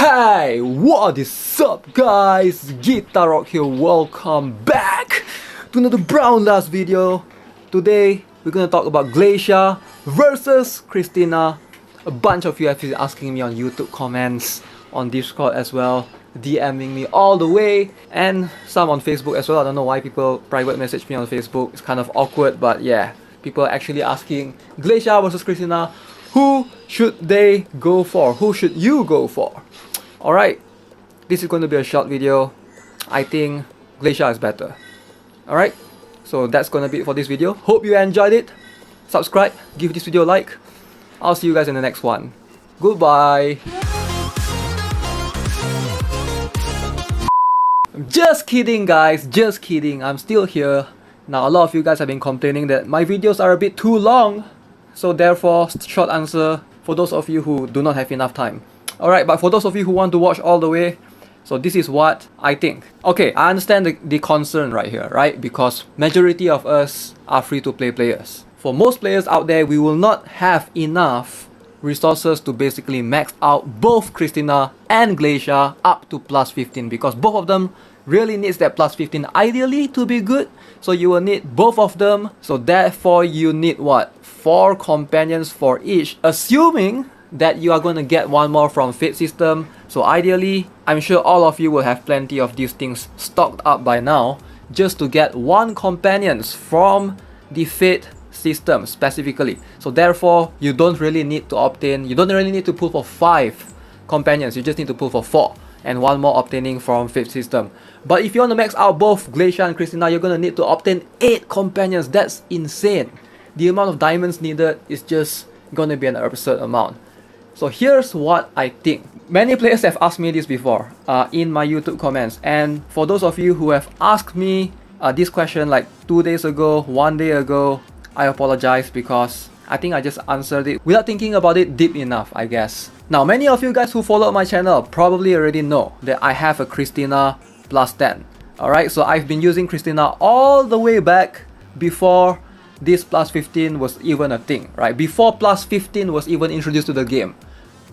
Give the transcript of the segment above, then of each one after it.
Hey, what is up guys? Guitar Rock here, welcome back to another Brown Last video. Today we're gonna talk about Glacia versus Christina. A bunch of you have been asking me on YouTube comments, on Discord as well, DMing me all the way, and some on Facebook as well. I don't know why people private message me on Facebook. It's kind of awkward, but yeah, people are actually asking Glacia versus Christina. Who should they go for? Who should you go for? Alright, this is going to be a short video. I think Glacia is better. Alright, so that's going to be it for this video. Hope you enjoyed it. Subscribe, give this video a like. I'll see you guys in the next one. Goodbye. Just kidding guys, just kidding. I'm still here. Now a lot of you guys have been complaining that my videos are a bit too long. So therefore, short answer for those of you who do not have enough time. Alright, but for those of you who want to watch all the way, so this is what I think. Okay, I understand the concern right here, right? Because majority of us are free-to-play players. For most players out there, we will not have enough resources to basically max out both Christina and Glacia up to plus 15 because both of them really needs that plus 15 ideally to be good. So you will need both of them. So therefore you need what? 4 companions for each, assuming that you are going to get one more from Fate system. So ideally, I'm sure all of you will have plenty of these things stocked up by now just to get 1 companions from the Fate system specifically. So therefore, you don't really need to obtain, you don't really need to pull for 5 companions, you just need to pull for 4 and 1 more obtaining from Fate system. But if you want to max out both Glacia and Christina, you're going to need to obtain 8 companions. That's insane. The amount of diamonds needed is just going to be an absurd amount. So here's what I think. Many players have asked me this before in my YouTube comments, and for those of you who have asked me this question like 2 days ago, 1 day ago, I apologize because I think I just answered it without thinking about it deep enough, I guess. Now, many of you guys who follow my channel probably already know that I have a Christina plus 10. Alright, so I've been using Christina all the way back before this plus 15 was even a thing, right? Before plus 15 was even introduced to the game,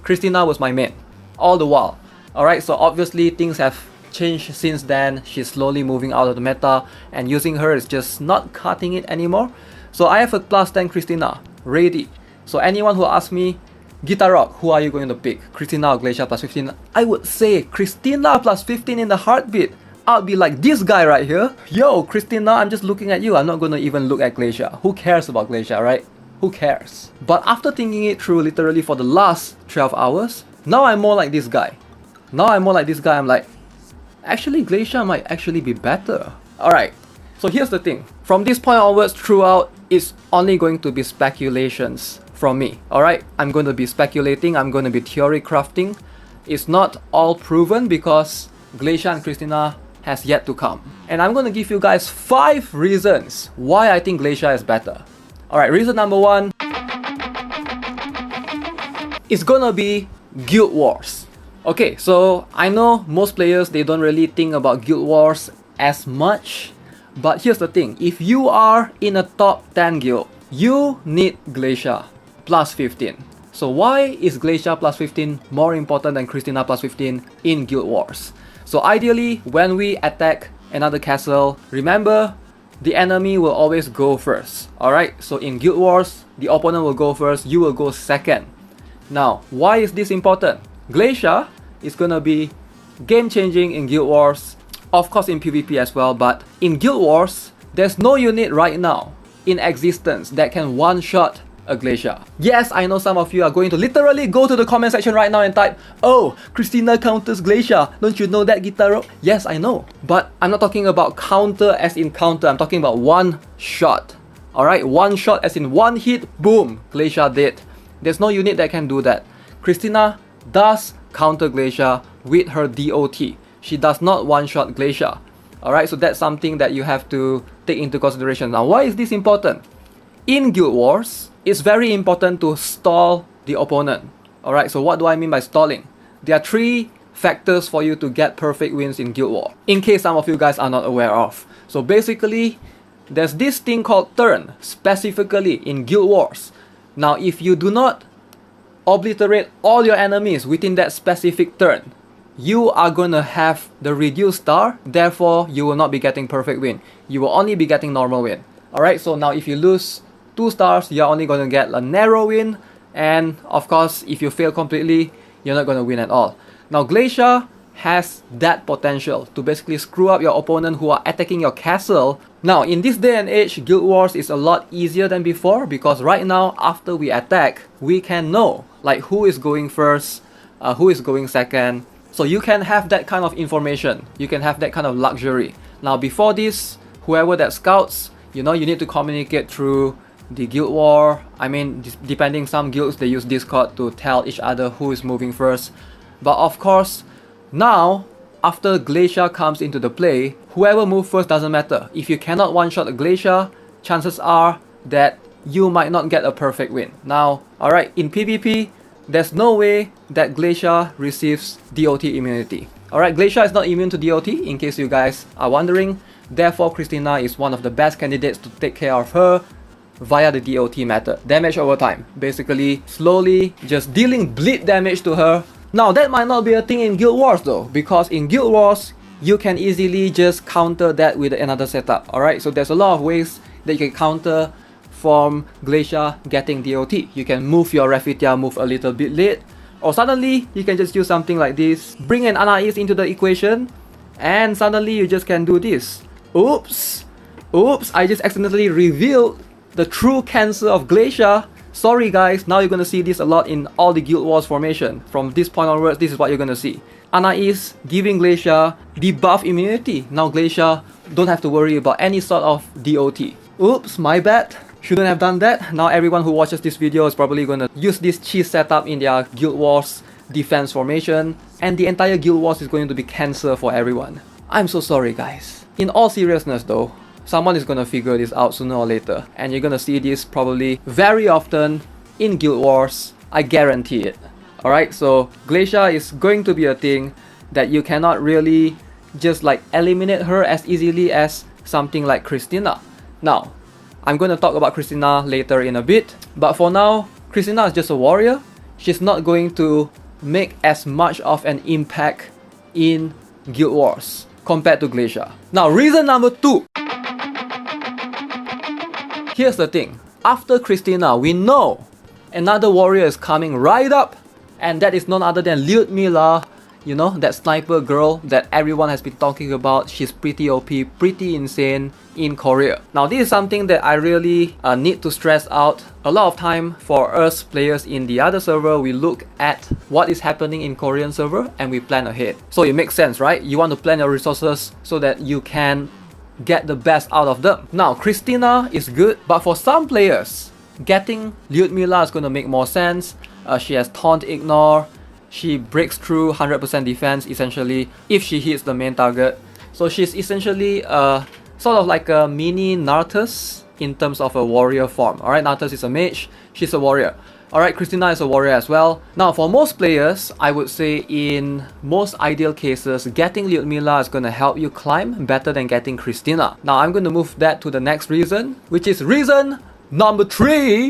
Christina was my main all the while. Alright, so obviously things have changed since then. She's slowly moving out of the meta, and using her is just not cutting it anymore. So I have a plus 10 Christina ready. So anyone who asks me, Guitar Rock, who are you going to pick? Christina or Glacia plus 15? I would say Christina plus 15 in the heartbeat. I'll be like this guy right here. Yo, Christina, I'm just looking at you. I'm not going to even look at Glacia. Who cares about Glacia, right? Who cares? But after thinking it through literally for the last 12 hours, now I'm more like this guy. I'm like, actually Glacia might actually be better. Alright, so here's the thing. From this point onwards throughout, it's only going to be speculations from me. Alright, I'm going to be speculating, I'm going to be theory crafting. It's not all proven because Glacia and Christina has yet to come. And I'm going to give you guys 5 reasons why I think Glacia is better. Alright, reason number 1 is gonna be Guild Wars. Okay, so I know most players, they don't really think about Guild Wars as much. But here's the thing, if you are in a top 10 guild, you need Glacia plus 15. So why is Glacia plus 15 more important than Christina plus 15 in Guild Wars? So ideally, when we attack another castle, remember, the enemy will always go first. Alright, so in Guild Wars, the opponent will go first, you will go second. Now, why is this important? Glacia is gonna be game changing in Guild Wars, of course in PvP as well, but in Guild Wars, there's no unit right now in existence that can one-shot a Glacia. Yes, I know some of you are going to literally go to the comment section right now and type, oh, Christina counters Glacia. Don't you know that, Guitar Rock? Yes, I know. But I'm not talking about counter as in counter. I'm talking about one shot. Alright, one shot as in one hit, boom, Glacia dead. There's no unit that can do that. Christina does counter Glacia with her DOT. She does not one-shot Glacia. Alright, so that's something that you have to take into consideration. Now, why is this important? In Guild Wars, it's very important to stall the opponent. Alright, so what do I mean by stalling? There are 3 factors for you to get perfect wins in Guild War, in case some of you guys are not aware of. So basically, there's this thing called turn, specifically in Guild Wars. Now, if you do not obliterate all your enemies within that specific turn, you are gonna have the reduced star, therefore you will not be getting perfect win. You will only be getting normal win. Alright, so now if you lose 2 stars, you're only gonna get a narrow win, and of course, if you fail completely, you're not gonna win at all. Now, Glacia has that potential to basically screw up your opponent who are attacking your castle. Now, in this day and age, Guild Wars is a lot easier than before, because right now, after we attack, we can know like who is going first, who is going second. So you can have that kind of information. You can have that kind of luxury. Now, before this, whoever that scouts, you know, you need to communicate through the Guild War. I mean, depending, some guilds, they use Discord to tell each other who is moving first. But of course, now, after Glacia comes into the play, whoever moves first doesn't matter. If you cannot one-shot a Glacia, chances are that you might not get a perfect win. Now, alright, in PvP, there's no way that Glacia receives DOT immunity. Alright, Glacia is not immune to DOT, in case you guys are wondering. Therefore, Christina is one of the best candidates to take care of her via the DOT method. Damage over time. Basically, slowly just dealing bleed damage to her. Now, that might not be a thing in Guild Wars though, because in Guild Wars, you can easily just counter that with another setup. Alright, so there's a lot of ways that you can counter from Glacia getting DOT. You can move your Rafitia move a little bit late, or suddenly you can just use something like this, bring an Anais into the equation, and suddenly you just can do this. Oops! Oops, I just accidentally revealed the true cancer of Glacia. Sorry guys, now you're gonna see this a lot in all the Guild Wars formation. From this point onwards, this is what you're gonna see. Anais giving Glacia debuff immunity. Now Glacia don't have to worry about any sort of DOT. Oops, my bad. Shouldn't have done that. Now everyone who watches this video is probably gonna use this cheese setup in their Guild Wars defense formation, and the entire Guild Wars is going to be cancer for everyone. I'm so sorry guys. In all seriousness though, someone is gonna figure this out sooner or later, and you're gonna see this probably very often in Guild Wars. I guarantee it. Alright, so Glacia is going to be a thing that you cannot really just like eliminate her as easily as something like Christina. Now, I'm going to talk about Christina later in a bit, but for now, Christina is just a warrior. She's not going to make as much of an impact in Guild Wars compared to Glacia. Now, reason number 2. Here's the thing. After Christina, we know another warrior is coming right up, and that is none other than Lyudmila. You know, that sniper girl that everyone has been talking about. She's pretty OP, pretty insane in Korea. Now, this is something that I really need to stress out. A lot of time for us players in the other server, we look at what is happening in Korean server and we plan ahead. So it makes sense, right? You want to plan your resources so that you can get the best out of them. Now, Christina is good, but for some players, getting Lyudmila is going to make more sense. She has taunt ignore. She breaks through 100% defense essentially if she hits the main target. So she's essentially sort of like a mini Nartus in terms of a warrior form. Alright, Nartus is a mage, she's a warrior. Alright, Christina is a warrior as well. Now, for most players, I would say in most ideal cases, getting Lyudmila is going to help you climb better than getting Christina. Now, I'm going to move that to the next reason, which is reason number 3.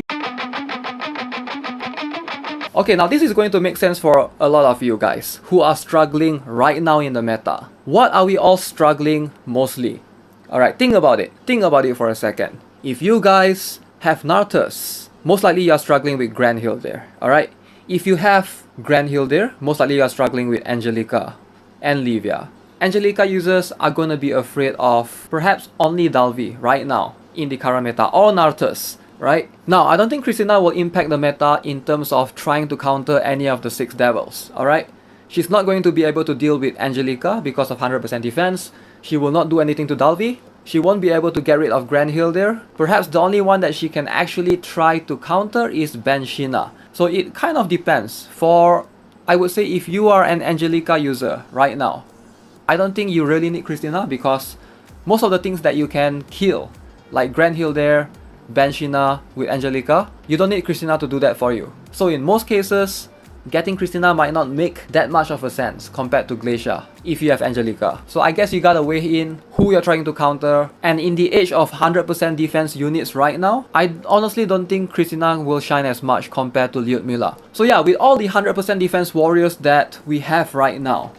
Okay, now this is going to make sense for a lot of you guys who are struggling right now in the meta. What are we all struggling mostly? Alright, think about it. Think about it for a second. If you guys have Nartus, most likely you are struggling with Grand Hildir. Alright? If you have Grand Hildir, most likely you are struggling with Angelica and Livia. Angelica users are going to be afraid of perhaps only Dalvi right now in the current meta, or Nartus. Right? Now, I don't think Christina will impact the meta in terms of trying to counter any of the 6 devils. Alright? She's not going to be able to deal with Angelica because of 100% defense. She will not do anything to Dalvi. She won't be able to get rid of Grand Hildir. Perhaps the only one that she can actually try to counter is Benshina. So it kind of depends. For, I would say, if you are an Angelica user right now, I don't think you really need Christina because most of the things that you can kill, like Grand Hildir, Benshina with Angelica, you don't need Christina to do that for you. So in most cases, getting Christina might not make that much of a sense compared to Glacia if you have Angelica. So I guess you gotta weigh in who you're trying to counter, and in the age of 100% defense units right now, I honestly don't think Christina will shine as much compared to Lyudmila. So yeah, with all the 100% defense warriors that we have right now,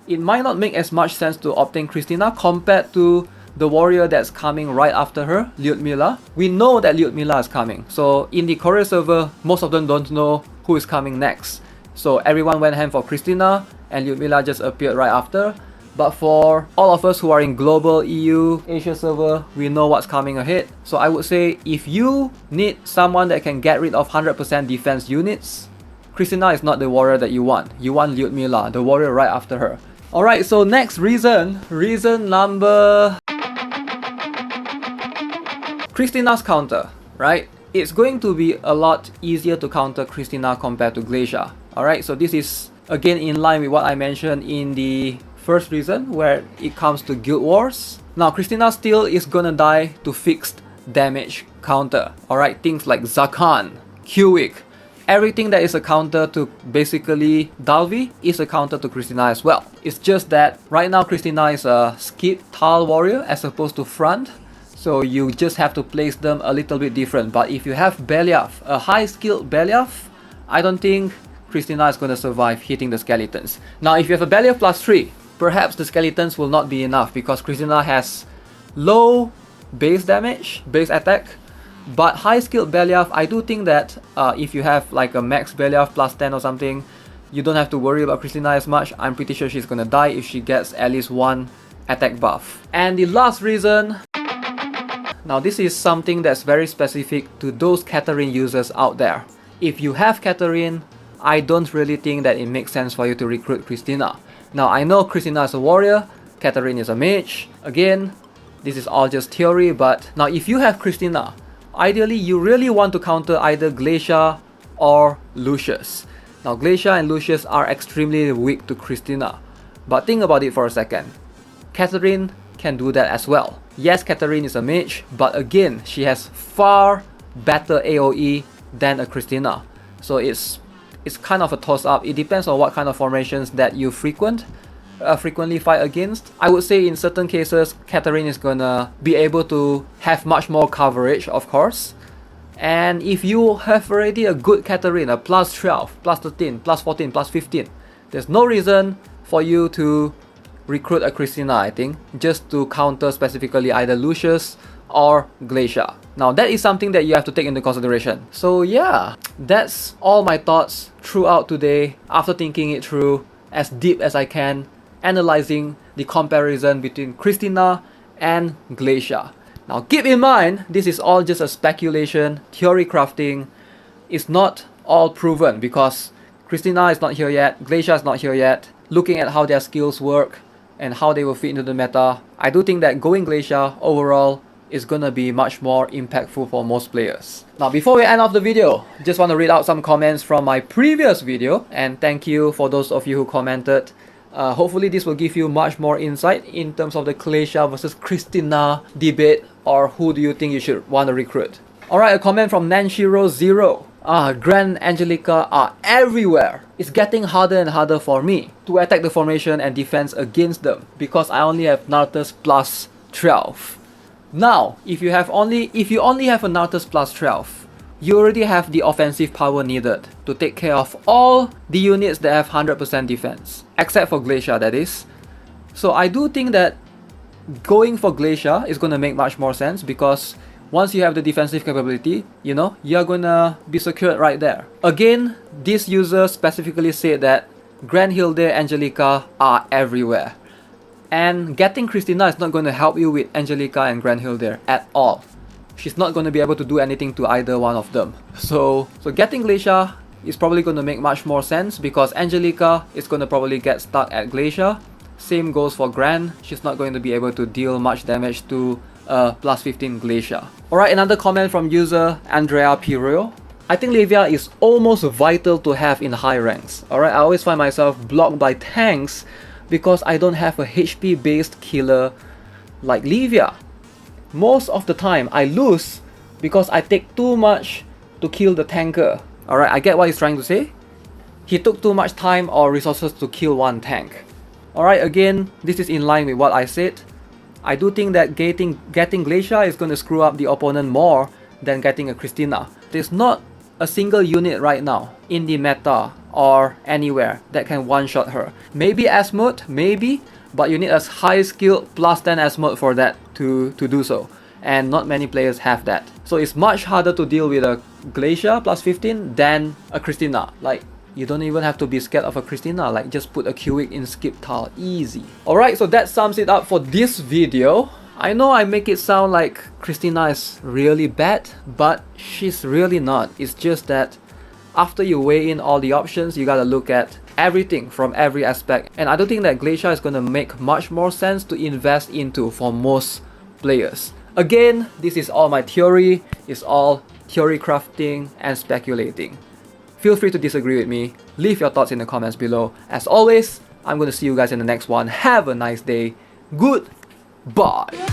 it might not make as much sense to obtain Christina compared to the warrior that's coming right after her, Lyudmila. We know that Lyudmila is coming. So in the Korea server, most of them don't know who is coming next. So everyone went ham for Christina and Lyudmila just appeared right after. But for all of us who are in global EU, Asia server, we know what's coming ahead. So I would say if you need someone that can get rid of 100% defense units, Christina is not the warrior that you want. You want Lyudmila, the warrior right after her. Alright, so next reason number... Christina's counter, right? It's going to be a lot easier to counter Christina compared to Glacia. Alright, so this is again in line with what I mentioned in the first reason where it comes to Guild Wars. Now Christina still is gonna die to fixed damage counter. Alright, things like Zakan, Qwick, everything that is a counter to basically Dalvi is a counter to Christina as well. It's just that right now Christina is a skip tile warrior as opposed to front. So you just have to place them a little bit different. But if you have Beliaf, a high skilled Beliaf, I don't think Christina is going to survive hitting the skeletons. Now if you have a Beliaf plus 3, perhaps the skeletons will not be enough because Christina has low base damage, base attack. But high skilled Beliaf, I do think that if you have like a max Beliaf plus 10 or something, you don't have to worry about Christina as much. I'm pretty sure she's going to die if she gets at least one attack buff. And the last reason... Now this is something that's very specific to those Catherine users out there. If you have Catherine, I don't really think that it makes sense for you to recruit Christina. Now I know Christina is a warrior, Catherine is a mage. Again, this is all just theory, but now if you have Christina, ideally you really want to counter either Glacia or Lucius. Now Glacia and Lucius are extremely weak to Christina. But think about it for a second. Catherine can do that as well. Yes, Catherine is a mage, but again, she has far better AoE than a Christina. So it's kind of a toss-up. It depends on what kind of formations that you frequently fight against. I would say in certain cases, Catherine is gonna be able to have much more coverage, of course. And if you have already a good Catherine, a plus 12, plus 13, plus 14, plus 15, there's no reason for you to recruit a Christina, I think, just to counter specifically either Lucius or Glacia. Now that is something that you have to take into consideration. So yeah, that's all my thoughts throughout today after thinking it through as deep as I can, analyzing the comparison between Christina and Glacia. Now keep in mind, this is all just a speculation, theory crafting. It's not all proven because Christina is not here yet, Glacia is not here yet. Looking at how their skills work and how they will fit into the meta, I do think that going Glacia overall is gonna be much more impactful for most players. Now before we end off the video, just want to read out some comments from my previous video, and thank you for those of you who commented. Hopefully this will give you much more insight in terms of the Glacia versus Christina debate, or who do you think you should want to recruit. Alright, a comment from Nanshiro0. Grand Angelica are everywhere. It's getting harder and harder for me to attack the formation and defense against them because I only have Nartus plus 12. Now, if you only have a Nartus plus 12, you already have the offensive power needed to take care of all the units that have 100% defense, except for Glacia, that is. So I do think that going for Glacia is going to make much more sense because once you have the defensive capability, you know, you're gonna be secured right there. Again, this user specifically said that Grand Hilde Angelica are everywhere. And getting Christina is not going to help you with Angelica and Grand Hilde at all. She's not going to be able to do anything to either one of them. So getting Glacia is probably going to make much more sense because Angelica is going to probably get stuck at Glacia. Same goes for Grand. She's not going to be able to deal much damage to plus 15 Glacia. Alright, another comment from user Andrea Pirio. I think Livia is almost vital to have in high ranks. Alright, I always find myself blocked by tanks because I don't have a HP based killer like Livia. Most of the time I lose because I take too much to kill the tanker. Alright, I get what he's trying to say. He took too much time or resources to kill one tank. Alright, again, this is in line with what I said. I do think that getting Glacia is going to screw up the opponent more than getting a Christina. There's not a single unit right now in the meta or anywhere that can one-shot her. Maybe Azimuth, maybe, but you need a high skill plus 10 Azimuth for that to do so. And not many players have that. So it's much harder to deal with a Glacia plus 15 than a Christina. Like, you don't even have to be scared of a Christina. Like, just put a Q-Wick in skip tile, easy. Alright, so that sums it up for this video. I know I make it sound like Christina is really bad, but she's really not. It's just that after you weigh in all the options, you gotta look at everything from every aspect. And I don't think that Glacia is gonna make much more sense to invest into for most players. Again, this is all my theory. It's all theory crafting and speculating. Feel free to disagree with me. Leave your thoughts in the comments below. As always, I'm gonna see you guys in the next one. Have a nice day. Goodbye.